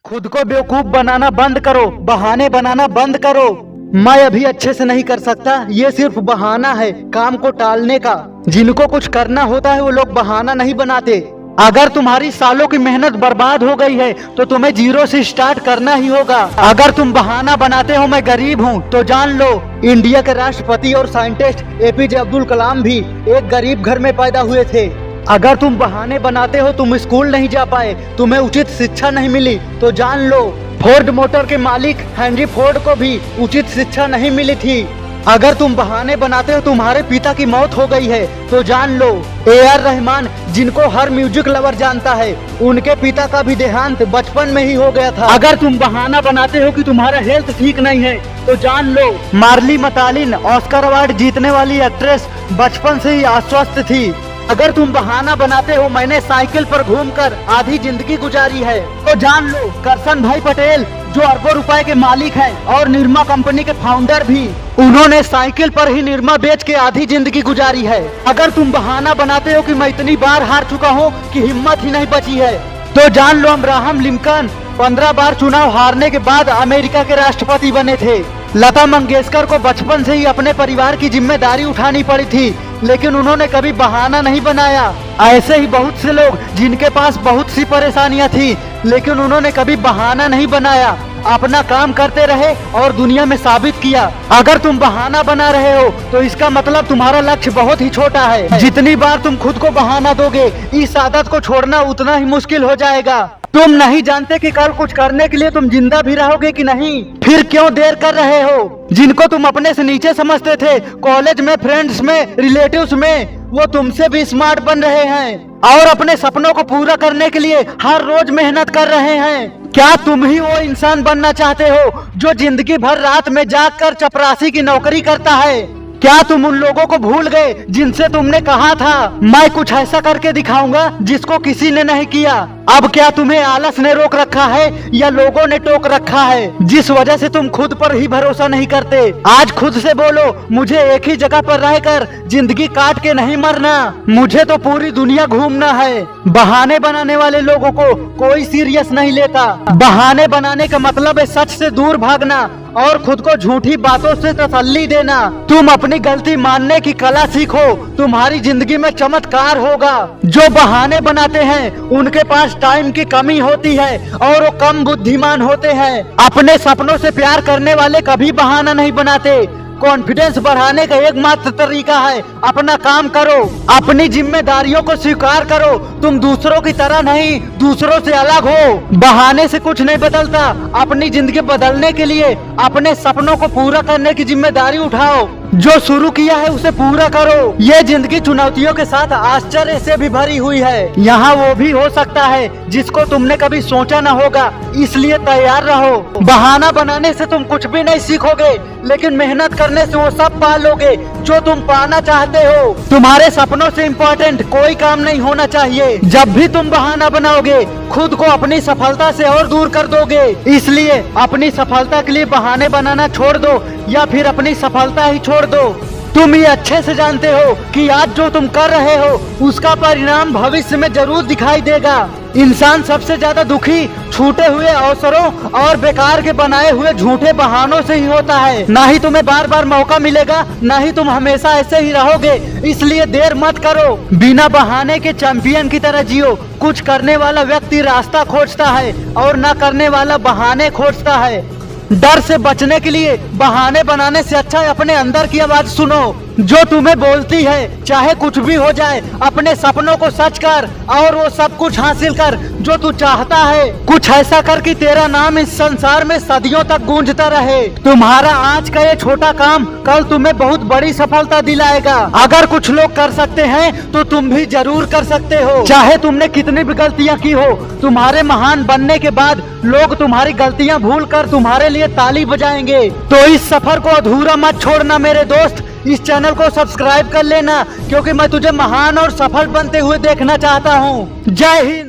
खुद को बेवकूफ बनाना बंद करो, बहाने बनाना बंद करो। मैं अभी अच्छे से नहीं कर सकता, ये सिर्फ बहाना है काम को टालने का। जिनको कुछ करना होता है वो लोग बहाना नहीं बनाते। अगर तुम्हारी सालों की मेहनत बर्बाद हो गई है तो तुम्हें जीरो से स्टार्ट करना ही होगा। अगर तुम बहाना बनाते हो मैं गरीब हूँ तो जान लो इंडिया के राष्ट्रपति और साइंटिस्ट एपीजे अब्दुल कलाम भी एक गरीब घर में पैदा हुए थे। अगर तुम बहाने बनाते हो तुम स्कूल नहीं जा पाए, तुम्हें उचित शिक्षा नहीं मिली तो जान लो फोर्ड मोटर के मालिक हेनरी फोर्ड को भी उचित शिक्षा नहीं मिली थी। अगर तुम बहाने बनाते हो तुम्हारे पिता की मौत हो गई है तो जान लो AR रहमान जिनको हर म्यूजिक लवर जानता है उनके पिता का भी देहांत बचपन में ही हो गया था। अगर तुम बहाना बनाते हो कि तुम्हारा हेल्थ ठीक नहीं है तो जान लो मार्ली मतालिन ऑस्कर अवार्ड जीतने वाली एक्ट्रेस बचपन से ही अस्वस्थ थी। अगर तुम बहाना बनाते हो मैंने साइकिल पर घूमकर आधी जिंदगी गुजारी है तो जान लो करसन भाई पटेल जो अरबों रुपए के मालिक हैं और निरमा कंपनी के फाउंडर भी, उन्होंने साइकिल पर ही निरमा बेच के आधी जिंदगी गुजारी है। अगर तुम बहाना बनाते हो कि मैं इतनी बार हार चुका हूँ कि हिम्मत ही नहीं बची है तो जान लो अब्राहम लिंकन 15 बार चुनाव हारने के बाद अमेरिका के राष्ट्रपति बने थे। लता मंगेशकर को बचपन से ही अपने परिवार की जिम्मेदारी उठानी पड़ी थी लेकिन उन्होंने कभी बहाना नहीं बनाया। ऐसे ही बहुत से लोग जिनके पास बहुत सी परेशानियां थी लेकिन उन्होंने कभी बहाना नहीं बनाया, अपना काम करते रहे और दुनिया में साबित किया। अगर तुम बहाना बना रहे हो तो इसका मतलब तुम्हारा लक्ष्य बहुत ही छोटा है। जितनी बार तुम खुद को बहाना दोगे इस आदत को छोड़ना उतना ही मुश्किल हो जाएगा। तुम नहीं जानते कि कल कुछ करने के लिए तुम जिंदा भी रहोगे कि नहीं, फिर क्यों देर कर रहे हो। जिनको तुम अपने से नीचे समझते थे कॉलेज में, फ्रेंड्स में, रिलेटिव्स में, वो तुमसे भी स्मार्ट बन रहे हैं और अपने सपनों को पूरा करने के लिए हर रोज मेहनत कर रहे हैं। क्या तुम ही वो इंसान बनना चाहते हो जो जिंदगी भर रात में जागकर चपरासी की नौकरी करता है? क्या तुम उन लोगों को भूल गए जिनसे तुमने कहा था मैं कुछ ऐसा करके दिखाऊंगा जिसको किसी ने नहीं किया? अब क्या तुम्हें आलस ने रोक रखा है या लोगों ने टोक रखा है जिस वजह से तुम खुद पर ही भरोसा नहीं करते? आज खुद से बोलो मुझे एक ही जगह पर रहकर जिंदगी काट के नहीं मरना, मुझे तो पूरी दुनिया घूमना है। बहाने बनाने वाले लोगों को कोई सीरियस नहीं लेता। बहाने बनाने का मतलब है सच से दूर भागना और खुद को झूठी बातों से तसल्ली देना। तुम अपनी गलती मानने की कला सीखो, तुम्हारी जिंदगी में चमत्कार होगा। जो बहाने बनाते हैं उनके पास टाइम की कमी होती है और वो कम बुद्धिमान होते हैं। अपने सपनों से प्यार करने वाले कभी बहाना नहीं बनाते। कॉन्फिडेंस बढ़ाने का एकमात्र तरीका है अपना काम करो, अपनी जिम्मेदारियों को स्वीकार करो। तुम दूसरों की तरह नहीं, दूसरों से अलग हो। बहाने से कुछ नहीं बदलता। अपनी जिंदगी बदलने के लिए अपने सपनों को पूरा करने की जिम्मेदारी उठाओ। जो शुरू किया है उसे पूरा करो। ये जिंदगी चुनौतियों के साथ आश्चर्य से भी भरी हुई है। यहाँ वो भी हो सकता है जिसको तुमने कभी सोचा न होगा, इसलिए तैयार रहो। बहाना बनाने से तुम कुछ भी नहीं सीखोगे लेकिन मेहनत करने से वो सब पा लोगे जो तुम पाना चाहते हो। तुम्हारे सपनों से इम्पोर्टेंट कोई काम नहीं होना चाहिए। जब भी तुम बहाना बनाओगे खुद को अपनी सफलता से और दूर कर दोगे। इसलिए अपनी सफलता के लिए बहाने बनाना छोड़ दो या फिर अपनी सफलता ही छोड़ दो। तुम ये अच्छे से जानते हो कि आज जो तुम कर रहे हो उसका परिणाम भविष्य में जरूर दिखाई देगा। इंसान सबसे ज्यादा दुखी छूटे हुए अवसरों और बेकार के बनाए हुए झूठे बहानों से ही होता है। ना ही तुम्हें बार बार मौका मिलेगा, ना ही तुम हमेशा ऐसे ही रहोगे। इसलिए देर मत करो, बिना बहाने के चैंपियन की तरह जियो। कुछ करने वाला व्यक्ति रास्ता खोजता है और ना करने वाला बहाने खोजता है। डर से बचने के लिए बहाने बनाने से अच्छा है अपने अंदर की आवाज सुनो जो तुम्हें बोलती है चाहे कुछ भी हो जाए अपने सपनों को सच कर और वो सब कुछ हासिल कर जो तू चाहता है। कुछ ऐसा कर कि तेरा नाम इस संसार में सदियों तक गूंजता रहे। तुम्हारा आज का ये छोटा काम कल तुम्हें बहुत बड़ी सफलता दिलाएगा। अगर कुछ लोग कर सकते हैं तो तुम भी जरूर कर सकते हो। चाहे तुमने कितनी भी गलतियाँ की हो, तुम्हारे महान बनने के बाद लोग तुम्हारी गलतियाँ भूल कर तुम्हारे लिए ताली बजाएंगे। तो इस सफर को अधूरा मत छोड़ना मेरे दोस्त। इस चैनल को सब्सक्राइब कर लेना क्योंकि मैं तुझे महान और सफल बनते हुए देखना चाहता हूँ। जय हिंद।